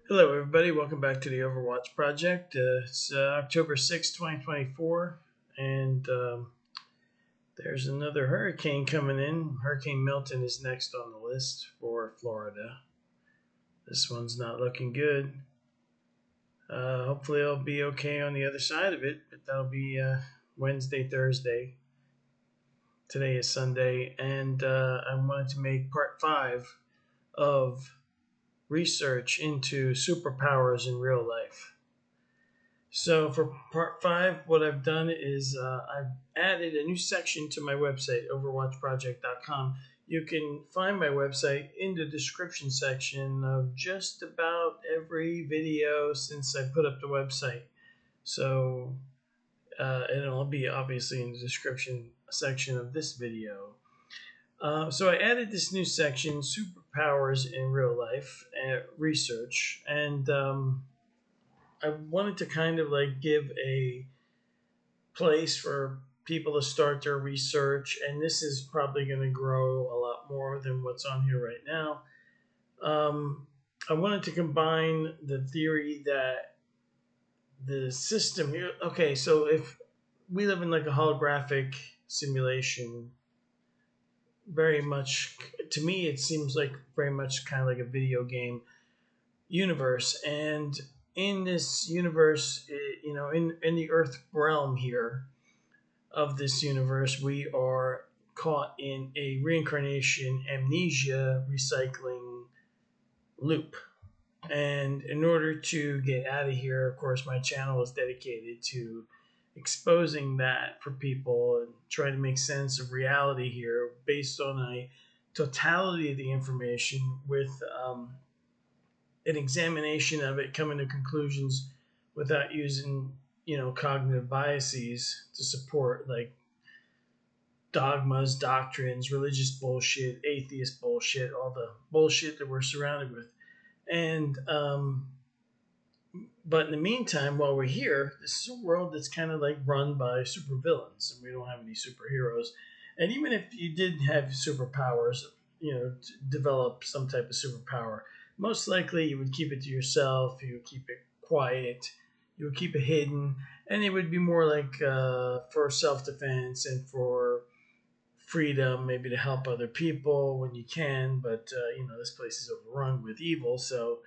Hello, everybody. Welcome back to the Overwatch Project. It's October 6th, 2024, and there's another hurricane coming in. Hurricane Milton is next on the list for Florida. This one's not looking good. Hopefully, it'll be okay on the other side of it, but that'll be Wednesday, Thursday. Today is Sunday, and I wanted to make part 5 of research into superpowers in real life. So for part 5, what I've done is I've added a new section to my website, overwatchproject.com. You can find my website in the description section of just about every video since I put up the website. So and it'll be obviously in the description section of this video. So I added this new section, Superpowers in Real Life Research, and I wanted to kind of like give a place for people to start their research, and this is probably going to grow a lot more than what's on here right now. I wanted to combine the theory that the system here. Okay, so if we live in like a holographic simulation, very much to me, it seems like very much kind of like a video game universe, and in this universe, in the Earth realm here of this universe, we are caught in a reincarnation amnesia recycling loop. And in order to get out of here, of course, my channel is dedicated to exposing that for people and trying to make sense of reality here based on a totality of the information with an examination of it, coming to conclusions without using, cognitive biases to support like dogmas, doctrines, religious bullshit, atheist bullshit, all the bullshit that we're surrounded with. And but in the meantime, while we're here, this is a world that's kind of like run by supervillains, and we don't have any superheroes. And even if you did have superpowers, develop some type of superpower, most likely you would keep it to yourself. You would keep it quiet. You would keep it hidden, and it would be more like for self-defense and for freedom, maybe to help other people when you can. But this place is overrun with evil, so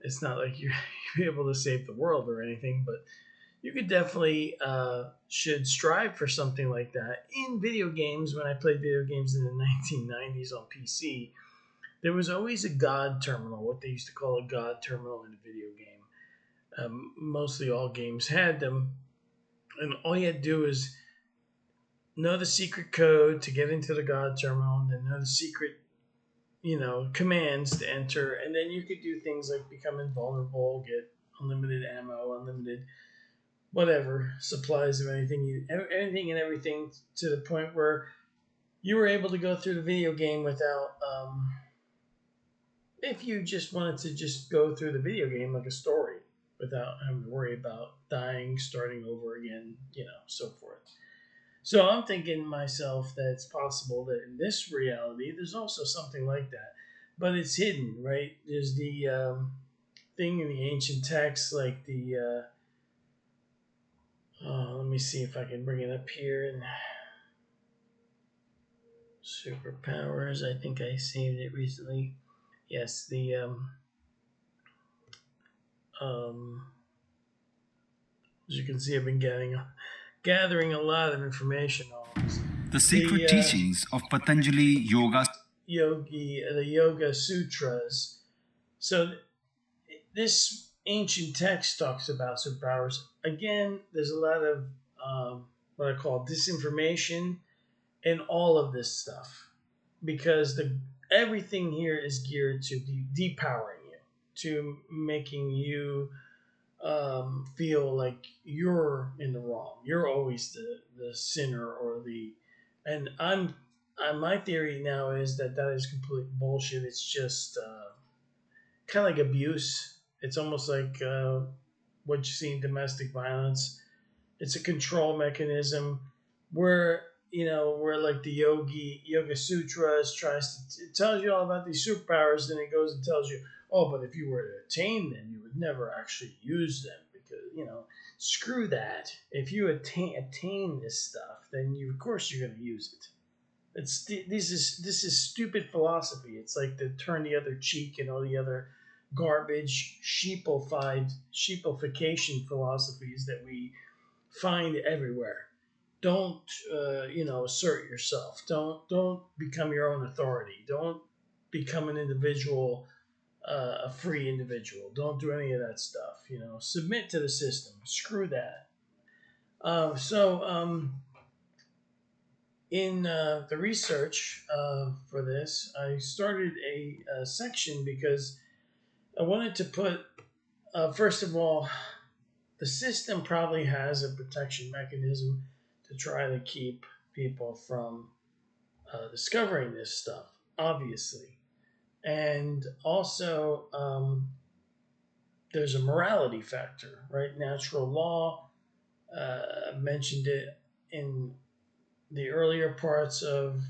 it's not like you're able to save the world or anything. But you could definitely should strive for something like that in video games. When I played video games in the 1990s on PC, there was always a god terminal, what they used to call a god terminal in a video game. Mostly all games had them, and all you had to do is know the secret code to get into the god terminal, and then know the secret commands to enter, and then you could do things like become invulnerable, get unlimited ammo, unlimited whatever supplies of anything and everything, to the point where you were able to go through the video game without, if you just wanted to just go through the video game like a story without having to worry about dying, starting over again, so forth. So I'm thinking to myself that it's possible that in this reality, there's also something like that, but it's hidden, right? There's the thing in the ancient texts, like the. Let me see if I can bring it up here. And superpowers. I think I saved it recently. Yes, the um, as you can see, I've been gathering a lot of information on this. The secret teachings of Patanjali Yoga. The Yoga Sutras. So this ancient text talks about superpowers. Again, there's a lot of what I call disinformation in all of this stuff, because everything here is geared to depowering you, to making you feel like you're in the wrong. You're always the sinner or the, and my theory now is that is complete bullshit. It's just kind of like abuse. It's almost like what you see in domestic violence. It's a control mechanism where where like the Yoga Sutras tries to, it tells you all about these superpowers, then it goes and tells you, oh, but if you were to attain them, you would never actually use them because, screw that. If you attain this stuff, then of course you're going to use it. This is stupid philosophy. It's like the turn the other cheek and all the other garbage sheepification philosophies that we find everywhere. Don't assert yourself. Don't become your own authority. Don't become an individual, a free individual. Don't do any of that stuff. Submit to the system. Screw that. In the research for this, I started a section because I wanted to put, first of all, the system probably has a protection mechanism to try to keep people from discovering this stuff, obviously. And also, there's a morality factor, right? Natural law, mentioned it in the earlier parts of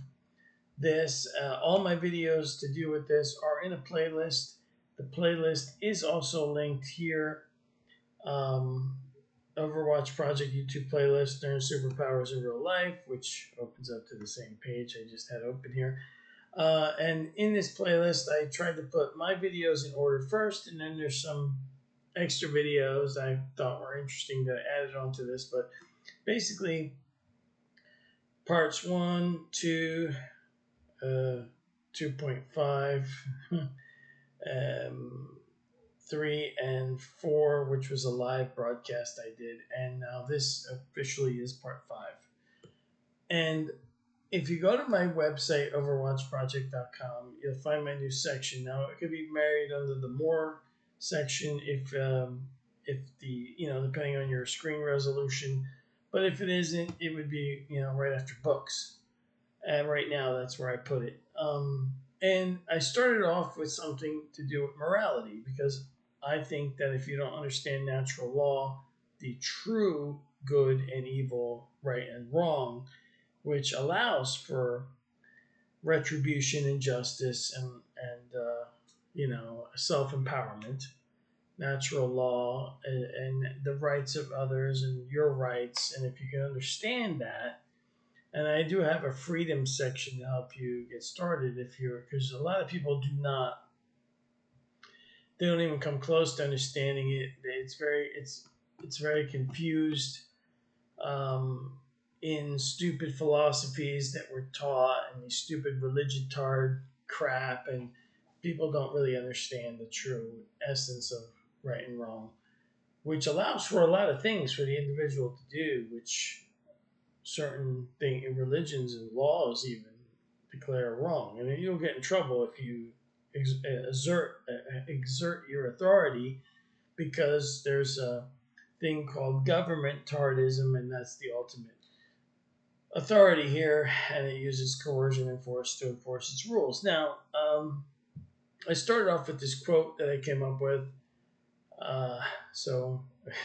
this. All my videos to do with this are in a playlist. The playlist is also linked here. Overwatch Project YouTube playlist, Learn Superpowers in Real Life, which opens up to the same page I just had open here. And in this playlist, I tried to put my videos in order first, and then there's some extra videos I thought were interesting that I added onto this. But basically, parts 1, 2, 2.5, 3 and 4, which was a live broadcast I did, and now this officially is part 5. And if you go to my website, overwatchproject.com, you'll find my new section. Now it could be married under the More section if the depending on your screen resolution, but if it isn't, it would be right after books. And right now that's where I put it. And I started off with something to do with morality because I think that if you don't understand natural law, the true good and evil, right and wrong, which allows for retribution and justice and self-empowerment, natural law, and the rights of others and your rights, and if you can understand that. And I do have a freedom section to help you get started because a lot of people they don't even come close to understanding it. It's very confused in stupid philosophies that were taught and these stupid religion-tard crap, and people don't really understand the true essence of right and wrong, which allows for a lot of things for the individual to do, which certain religions and laws even declare wrong. And you'll get in trouble if you exert your authority, because there's a thing called government tardism, and that's the ultimate authority here, and it uses coercion and force to enforce its rules. Now, I started off with this quote that I came up with, so it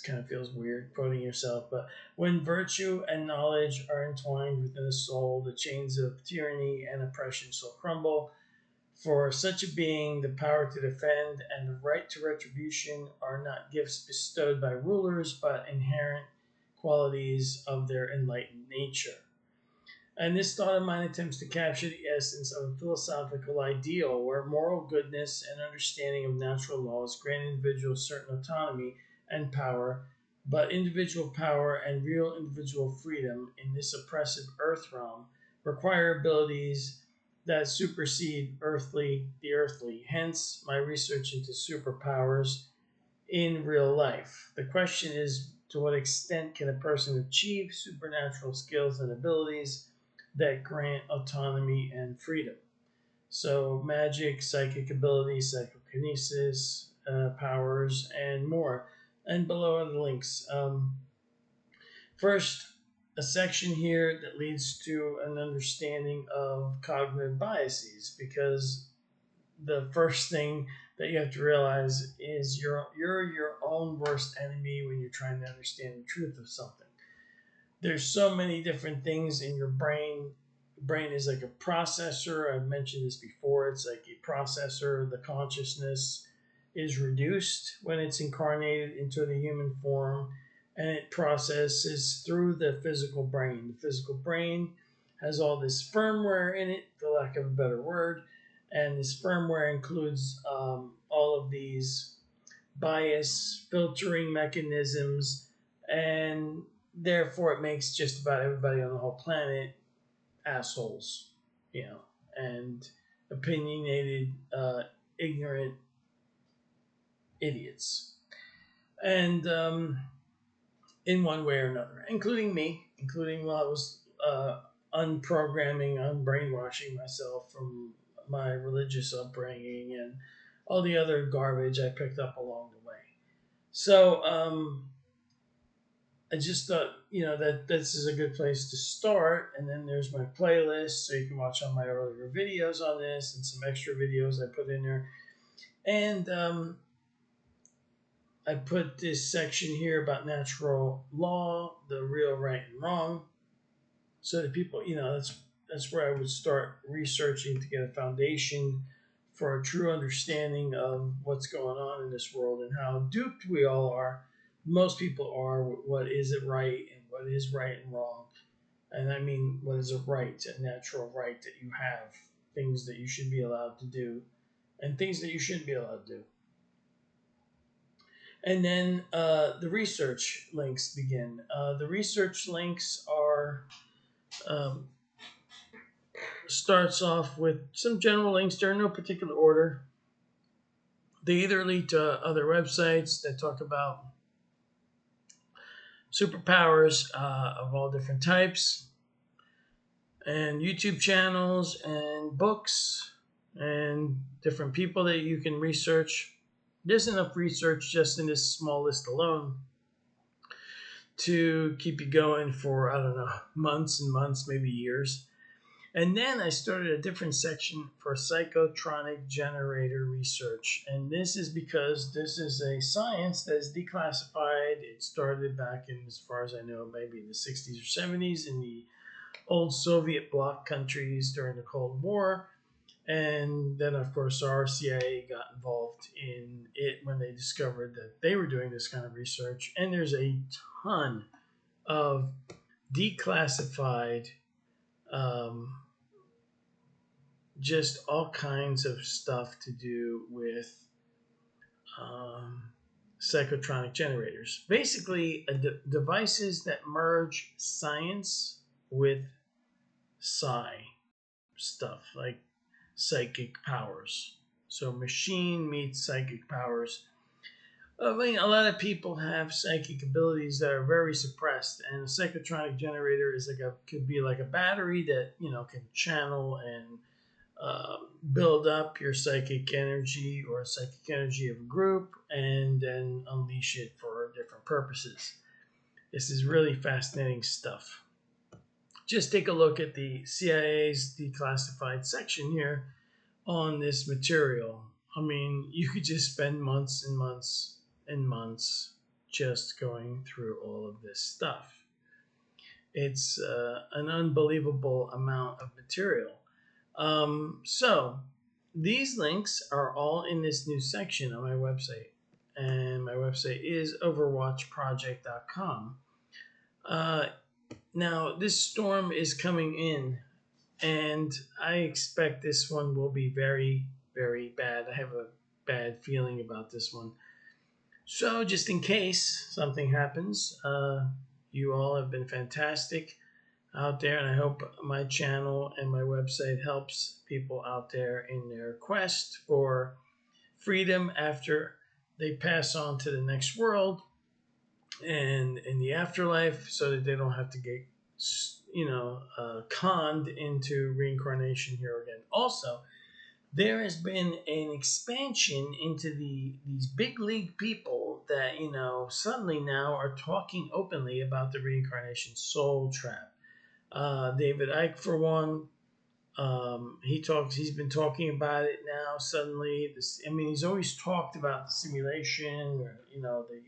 kind of feels weird quoting yourself, but when virtue and knowledge are entwined within the soul, the chains of tyranny and oppression shall crumble. For such a being, the power to defend and the right to retribution are not gifts bestowed by rulers, but inherent qualities of their enlightened nature. And this thought of mine attempts to capture the essence of a philosophical ideal where moral goodness and understanding of natural laws grant individuals certain autonomy and power, but individual power and real individual freedom in this oppressive earth realm require abilities that supersede the earthly. Hence, my research into superpowers in real life. The question is, to what extent can a person achieve supernatural skills and abilities that grant autonomy and freedom? So, magic, psychic abilities, psychokinesis, powers, and more. And below are the links. First, a section here that leads to an understanding of cognitive biases, because the first thing that you have to realize is you're your own worst enemy when you're trying to understand the truth of something. There's so many different things in your brain. Brain is like a processor. I've mentioned this before. It's like a processor. The consciousness is reduced when it's incarnated into the human form, and it processes through the physical brain. The physical brain has all this firmware in it, for lack of a better word, and this firmware includes all of these bias filtering mechanisms, and therefore it makes just about everybody on the whole planet assholes, and opinionated, ignorant idiots, and in one way or another, including me, including while I was unprogramming, unbrainwashing myself from my religious upbringing and all the other garbage I picked up along the way. So I just thought, that this is a good place to start. And then there's my playlist, so you can watch all my earlier videos on this and some extra videos I put in there. And I put this section here about natural law, the real, right, and wrong, so that people, that's where I would start researching to get a foundation for a true understanding of what's going on in this world and how duped we all are. Most people are. What is it right and what is right and wrong? And I mean, what is a right, a natural right that you have, things that you should be allowed to do, and things that you shouldn't be allowed to do. And then the research links begin. The research links are um, starts off with some general links. They're in no particular order. They either lead to other websites that talk about superpowers of all different types, and YouTube channels, and books, and different people that you can research. There's enough research just in this small list alone to keep you going for, I don't know, months and months, maybe years. And then I started a different section for psychotronic generator research. And this is because this is a science that is declassified. It started back in, as far as I know, maybe in the 60s or 70s in the old Soviet bloc countries during the Cold War. And then, of course, our CIA got involved in it when they discovered that they were doing this kind of research. And there's a ton of declassified, just all kinds of stuff to do with psychotronic generators. Basically, devices that merge science with psi stuff, like psychic powers. So machine meets psychic powers. I mean, a lot of people have psychic abilities that are very suppressed, and a psychotronic generator is could be like a battery that can channel and build up your psychic energy or psychic energy of a group, and then unleash it for different purposes. This is really fascinating stuff. Just take a look at the CIA's declassified section here on this material. I mean, you could just spend months and months and months just going through all of this stuff. It's an unbelievable amount of material. So these links are all in this new section on my website. And my website is overwatchproject.com. Now, this storm is coming in, and I expect this one will be very, very bad. I have a bad feeling about this one. So, just in case something happens, you all have been fantastic out there, and I hope my channel and my website helps people out there in their quest for freedom after they pass on to the next world and in the afterlife, so that they don't have to get conned into reincarnation here again. Also, there has been an expansion into these big league people that suddenly now are talking openly about the reincarnation soul trap. David Icke, for one, he's been talking about it now. Suddenly, he's always talked about the simulation, or the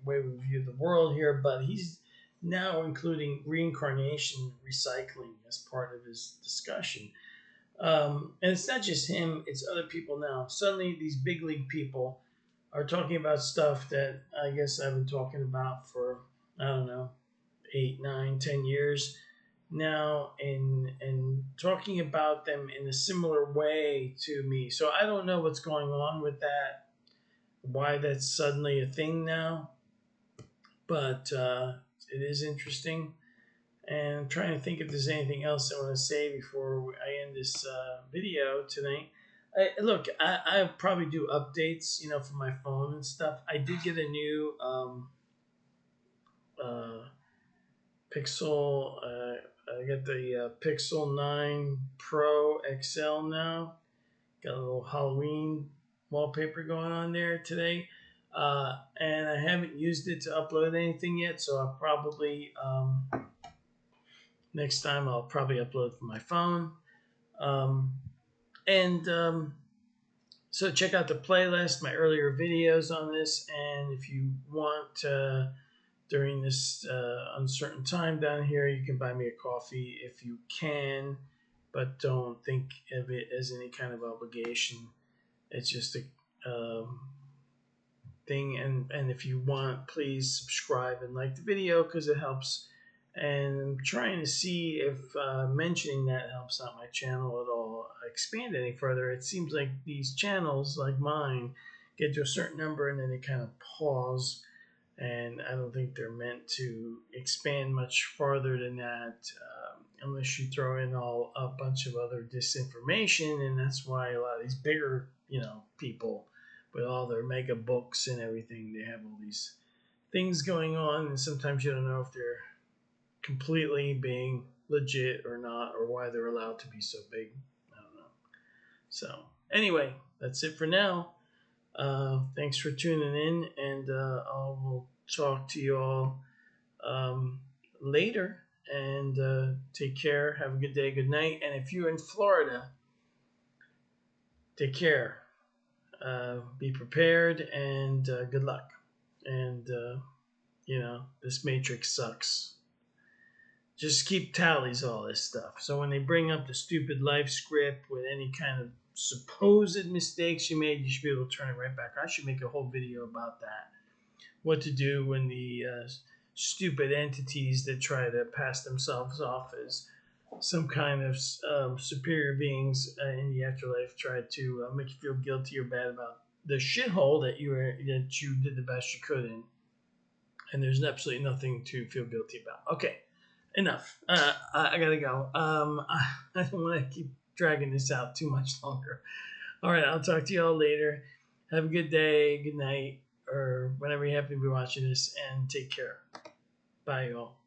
way we view the world here, but he's now including reincarnation recycling as part of his discussion. And it's not just him, it's other people now. Suddenly, these big league people are talking about stuff that I guess I've been talking about for, I don't know, 8, 9, 10 years now, and talking about them in a similar way to me. So I don't know what's going on with that, why that's suddenly a thing now, but it is interesting. And I'm trying to think if there's anything else I want to say before I end this video tonight. Look, I probably do updates, for my phone and stuff. I did get a new uh, Pixel. I got the Pixel 9 Pro XL now. Got a little Halloween wallpaper going on there today. And I haven't used it to upload anything yet, so I'll probably next time I'll probably upload from my phone. And so check out the playlist, my earlier videos on this, and if you want during this uncertain time down here, you can buy me a coffee if you can, but don't think of it as any kind of obligation. It's just a thing, and if you want, please subscribe and like the video because it helps. And I'm trying to see if mentioning that helps out my channel at all expand any further. It seems like these channels like mine get to a certain number and then they kind of pause, and I don't think they're meant to expand much farther than that unless you throw in a bunch of other disinformation. And that's why a lot of these bigger people with all their mega books and everything, they have all these things going on, and sometimes you don't know if they're completely being legit or not, or why they're allowed to be so big. I don't know. So anyway, that's it for now. Thanks for tuning in, and I will talk to you all later. And take care. Have a good day. Good night. And if you're in Florida, take care. Be prepared, and good luck. And this matrix sucks. Just keep tallies all this stuff. So when they bring up the stupid life script with any kind of supposed mistakes you made, you should be able to turn it right back. I should make a whole video about that. What to do when the stupid entities that try to pass themselves off as some kind of superior beings in the afterlife try to make you feel guilty or bad about the shithole that you did the best you could in. And there's absolutely nothing to feel guilty about. Okay. Enough. I gotta go. I don't want to keep dragging this out too much longer. All right, I'll talk to you all later. Have a good day, good night, or whenever you happen to be watching this, and take care. Bye, y'all.